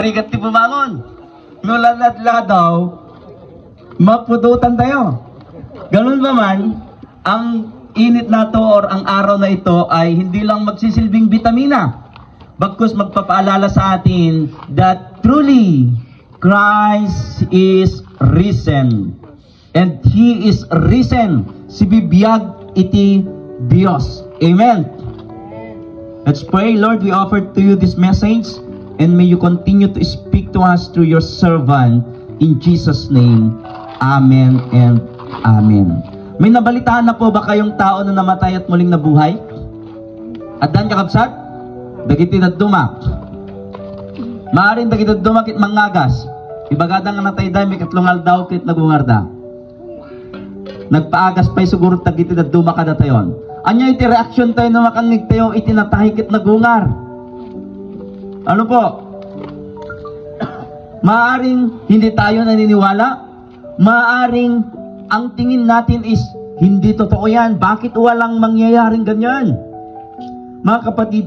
Rigat ti pumangon. Nulanadla daw, mapudutan tayo. Ganun ba man, ang init na to or ang araw na ito ay hindi lang magsisilbing bitamina. Bagkus magpapaalala sa atin that truly Christ is risen. And He is risen. Si bibiyag iti Diyos. Amen. Let's pray. Lord, we offer to you this message and may you continue to speak to us through your servant in Jesus' name. Amen and Amen. May nabalitaan na po ba kayong tao na namatay at muling nabuhay? Adan kakabsat? Dagiti na dumak. Maaring dagiti dumak kit mangagas. Ibagada nga natay dahi may katlungal daw kit nagungarda. Nagpaagas pa'y siguro dagiti na dumak kada tayon. Anya iti reaksyon tayo na makangig tayo itinatahi kit nagungar. Ano po? Maaring hindi tayo naniniwala. Maaring ang tingin natin is hindi totoo yan. Bakit walang mangyayaring ganyan? Mga kapatid,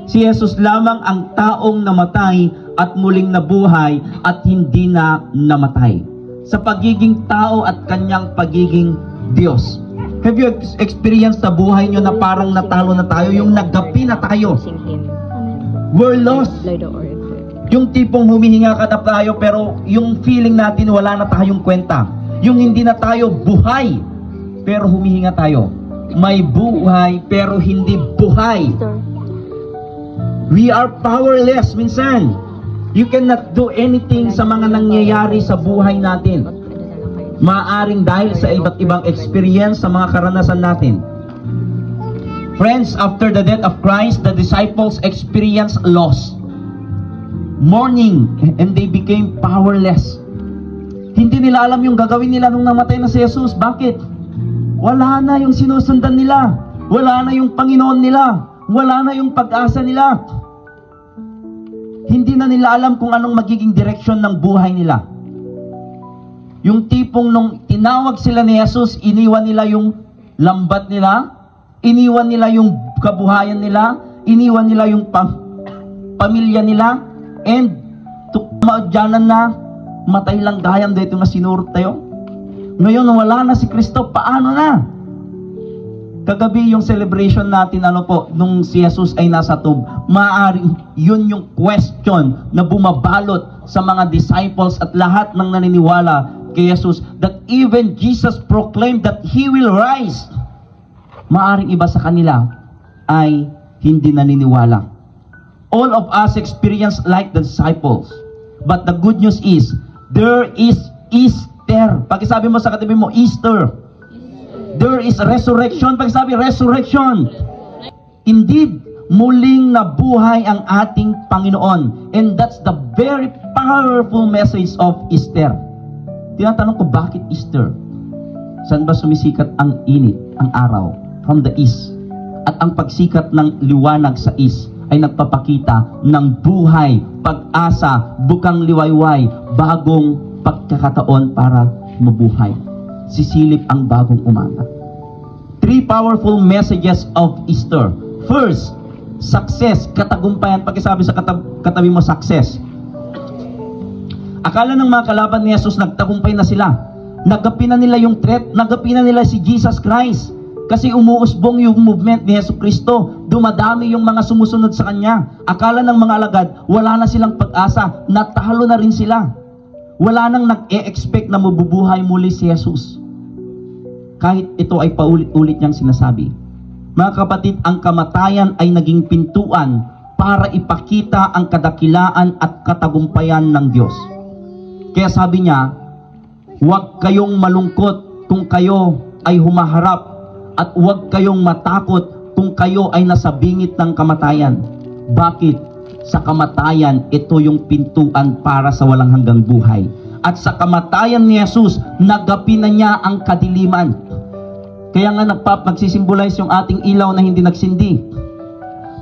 si Jesus lamang ang taong namatay at muling nabuhay at hindi na namatay. Sa pagiging tao at kanyang pagiging Diyos. Have you experienced sa buhay nyo na parang natalo na tayo? Yung naggapi na tayo. We're lost. Yung tipong humihinga ka na tayo pero yung feeling natin wala na tayong kwenta. Yung hindi na tayo buhay pero humihinga tayo. May buhay pero hindi buhay. We are powerless minsan. You cannot do anything sa mga nangyayari sa buhay natin. Maaring dahil sa iba't ibang experience sa mga karanasan natin. Friends, after the death of Christ, the disciples experienced loss, mourning, and they became powerless. Hindi nila alam yung gagawin nila nung namatay na si Jesus. Bakit? Wala na yung sinusundan nila. Wala na yung Panginoon nila. Wala na yung pag-asa nila. Hindi na nila alam kung anong magiging direksyon ng buhay nila. Yung tipong nung tinawag sila ni Jesus, iniwan nila yung lambat nila, iniwan nila yung kabuhayan nila, iniwan nila yung pamilya nila, and tumaadyanan na, matay lang gayam dito na sinurot tayo. Ngayon, wala na si Kristo, paano na? Kagabi yung celebration natin, ano po, nung si Jesus ay nasa tub, maaaring yun yung question na bumabalot sa mga disciples at lahat ng naniniwala kay Jesus, that even Jesus proclaimed that He will rise. Maaring iba sa kanila ay hindi naniniwala. All of us experience like the disciples. But the good news is, there is Easter. Pakisabi mo sa katabi mo, Easter. There is resurrection. Pakisabi, resurrection. Indeed, muling nabuhay ang ating Panginoon. And that's the very powerful message of Easter. Tinatanong ko, bakit Easter? Saan ba sumisikat ang init, ang araw? From the east. At ang pagsikat ng liwanag sa east ay nagpapakita ng buhay, pag-asa, bukang liwayway, bagong pagkakataon para mabuhay. Sisilip ang bagong umaga. 3 powerful messages of Easter. First, success, katagumpayan. Pakisabi sa katabi mo, success. Akala ng mga kalaban ni Jesus, nagtagumpay na sila. Nagapi na nila yung threat, nagapi na nila si Jesus Christ. Kasi umuusbong yung movement ni Yesu Kristo. Dumadami yung mga sumusunod sa Kanya. Akala ng mga alagad, wala na silang pag-asa. Natalo na rin sila. Wala nang nag-e-expect na mabubuhay muli si Jesus. Kahit ito ay paulit-ulit niyang sinasabi. Mga kapatid, ang kamatayan ay naging pintuan para ipakita ang kadakilaan at katagumpayan ng Diyos. Kaya sabi niya, huwag kayong malungkot kung kayo ay humaharap at huwag kayong matakot kung kayo ay nasa bingit ng kamatayan. Bakit? Sa kamatayan, ito yung pintuan para sa walang hanggang buhay. At sa kamatayan ni Jesus, nagapi na niya ang kadiliman. Kaya nga nagsisimbolize yung ating ilaw na hindi nagsindi.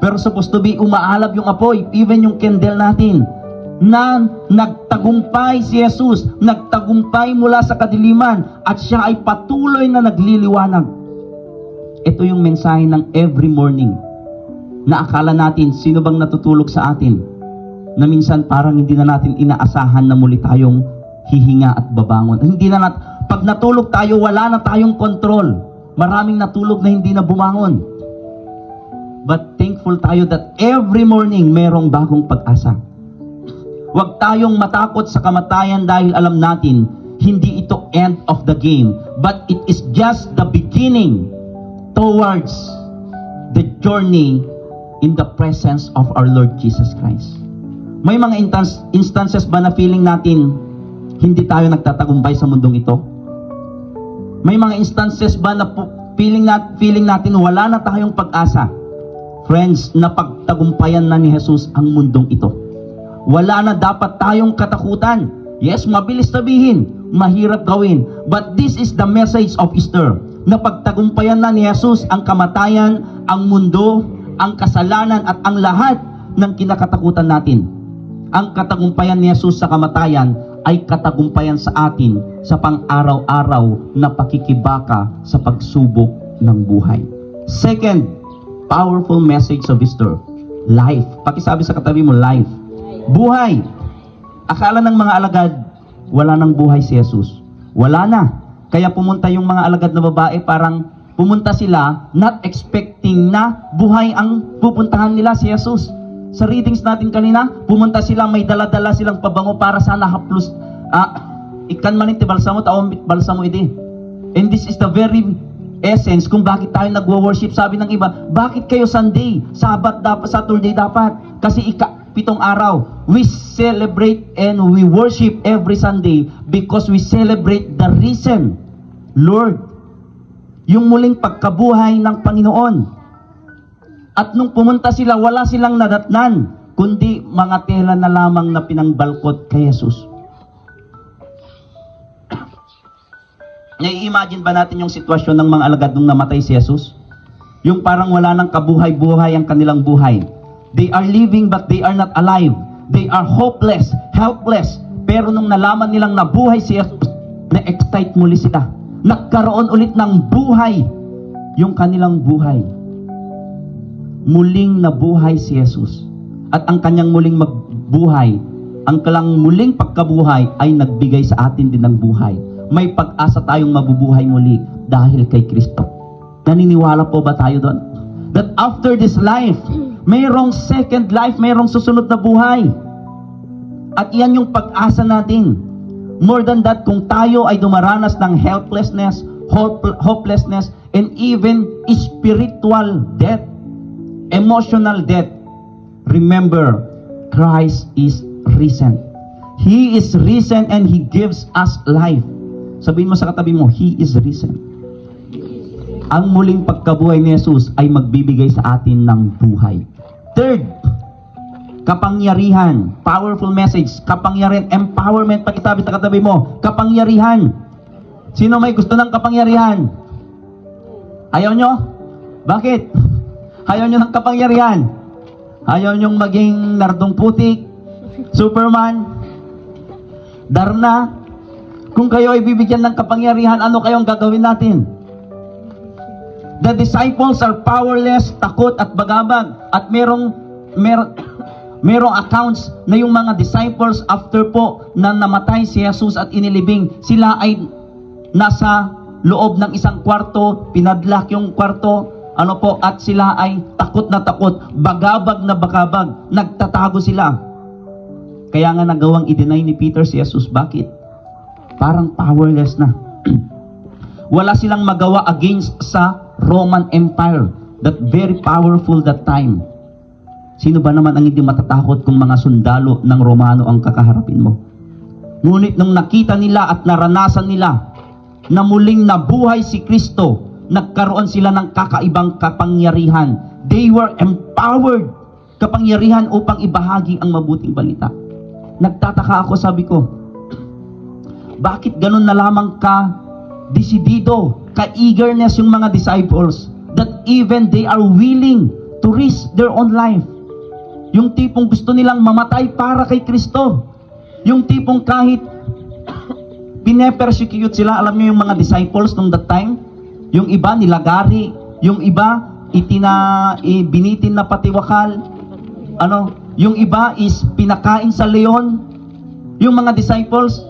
Pero supposed to be umaalab yung apoy, even yung candle natin. Na nagtagumpay si Jesus, nagtagumpay mula sa kadiliman at siya ay patuloy na nagliliwanag. Ito yung mensahe ng every morning na akala natin, sino bang natutulog sa atin? na minsan parang hindi na natin inaasahan na muli tayong hihinga at babangon. Hindi na pag natulog tayo, wala na tayong control. Maraming natulog na hindi na bumangon. But thankful tayo that every morning merong bagong pag-asa. Huwag tayong matakot sa kamatayan dahil alam natin, hindi ito end of the game, but it is just the beginning towards the journey in the presence of our Lord Jesus Christ. May mga instances ba na feeling natin hindi tayo nagtatagumpay sa mundong ito? May mga instances ba na feeling natin wala na tayong pag-asa? Friends, napagtagumpayan na ni Jesus ang mundong ito. Wala na dapat tayong katakutan. Yes, mabilis sabihin, mahirap gawin. But this is the message of Easter. Napagtagumpayan na ni Jesus ang kamatayan, ang mundo, ang kasalanan at ang lahat ng kinakatakutan natin. Ang katagumpayan ni Jesus sa kamatayan ay katagumpayan sa atin sa pang-araw-araw na pakikibaka sa pagsubok ng buhay. Second, powerful message of Easter. Life. Pakisabi sa katabi mo, life. Buhay. Akala ng mga alagad, wala nang buhay si Jesus. Wala na. Kaya pumunta yung mga alagad na babae, parang pumunta sila not expecting na buhay ang pupuntahan nila si Jesus. Sa readings natin kanina, pumunta sila, may dala-dala silang pabango para sana haplos, ikan man iti balsamo, taong balsamo iti. And this is the very essence kung bakit tayo nagwo-worship. Sabi ng iba, bakit kayo Sunday? Saturday dapat. Kasi 7 araw. We celebrate and we worship every Sunday because we celebrate the risen Lord. Yung muling pagkabuhay ng Panginoon. At nung pumunta sila, wala silang nadatnan, kundi mga tela na lamang na pinangbalkot kay Jesus. Nai-imagine ba natin yung sitwasyon ng mga alagad nung namatay si Jesus? Yung parang wala nang kabuhay-buhay ang kanilang buhay. They are living but they are not alive. They are hopeless, helpless. Pero nung nalaman nilang nabuhay si Jesus, na-excite muli sila. Nagkaroon ulit ng buhay yung kanilang buhay. Muling nabuhay si Jesus. At ang kanyang muling magbuhay, ang kalang muling pagkabuhay ay nagbigay sa atin din ng buhay. May pag-asa tayong mabubuhay muli dahil kay Kristo. Naniniwala po ba tayo doon? That after this life, mayroong second life, mayroong susunod na buhay. At iyan yung pag-asa natin. More than that, kung tayo ay dumaranas ng helplessness, hopelessness, and even spiritual death, emotional death, remember, Christ is risen. He is risen and He gives us life. Sabihin mo sa katabi mo, He is risen. Ang muling pagkabuhay ni Jesus ay magbibigay sa atin ng buhay. Third, kapangyarihan. Powerful message. Kapangyarihan. Empowerment. Pakisabi sa katabi mo, kapangyarihan. Sino may gusto ng kapangyarihan? Ayaw nyo? Bakit? Ayaw nyo ng kapangyarihan? Ayaw nyo maging Nardong Putik, Superman, Darna? Kung kayo ay bibigyan ng kapangyarihan, ano kayong gagawin natin? The disciples are powerless, takot at bagabag. At merong accounts na yung mga disciples after po na namatay si Jesus at inilibing, sila ay nasa loob ng isang kwarto, pinadlock yung kwarto, at sila ay takot na takot, bagabag na bagabag, nagtatago sila. Kaya nga nagawang i-deny ni Peter si Jesus. Bakit? Parang powerless na. Wala silang magawa against sa Roman Empire, that very powerful that time. Sino ba naman ang hindi matatakot kung mga sundalo ng Romano ang kakaharapin mo? Ngunit nung nakita nila at naranasan nila na muling nabuhay si Kristo, nagkaroon sila ng kakaibang kapangyarihan. They were empowered. Kapangyarihan upang ibahagi ang mabuting balita. Nagtataka ako, sabi ko, bakit ganun na lamang ka-desidido, ka-eagerness yung mga disciples, that even they are willing to risk their own life. Yung tipong gusto nilang mamatay para kay Kristo. Yung tipong kahit pine-persecute sila, alam niyo yung mga disciples nung that time, yung iba nilagari, yung iba binitin na patiwakal, Yung iba is pinakain sa leon, yung mga disciples.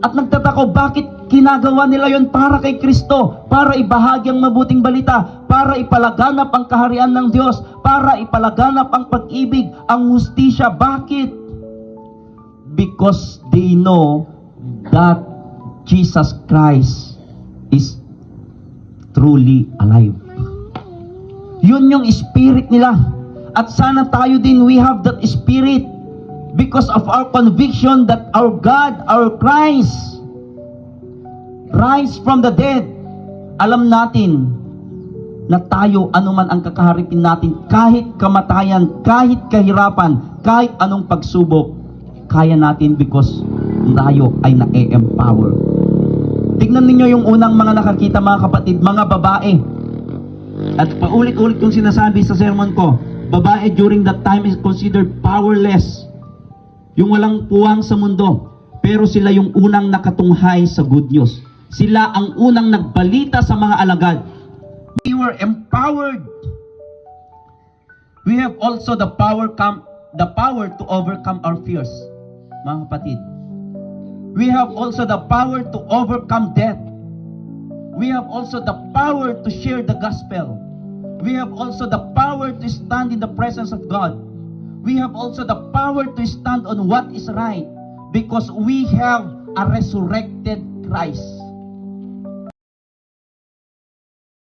At nagtataka, bakit ginagawa nila yon? Para kay Kristo, para ibahagi ang mabuting balita, para ipalaganap ang kaharian ng Diyos, para ipalaganap ang pag-ibig, ang hustisya. Bakit? Because they know that Jesus Christ is truly alive. Yun yung spirit nila. At sana tayo din, we have that spirit because of our conviction that our God, our Christ, rise from the dead. Alam natin na tayo, anuman ang kakaharipin natin, kahit kamatayan, kahit kahirapan, kahit anong pagsubok, kaya natin because tayo ay na-empower. Tignan ninyo yung unang mga nakakita, mga kapatid, mga babae. At paulit-ulit kong sinasabi sa sermon ko, babae during that time is considered powerless. Yung walang puwang sa mundo. Pero sila yung unang nakatunghay sa good news. Sila ang unang nagbalita sa mga alagad. We were empowered. We have also the power to overcome our fears. Mga kapatid. We have also the power to overcome death. We have also the power to share the gospel. We have also the power to stand in the presence of God. We have also the power to stand on what is right because we have a resurrected Christ.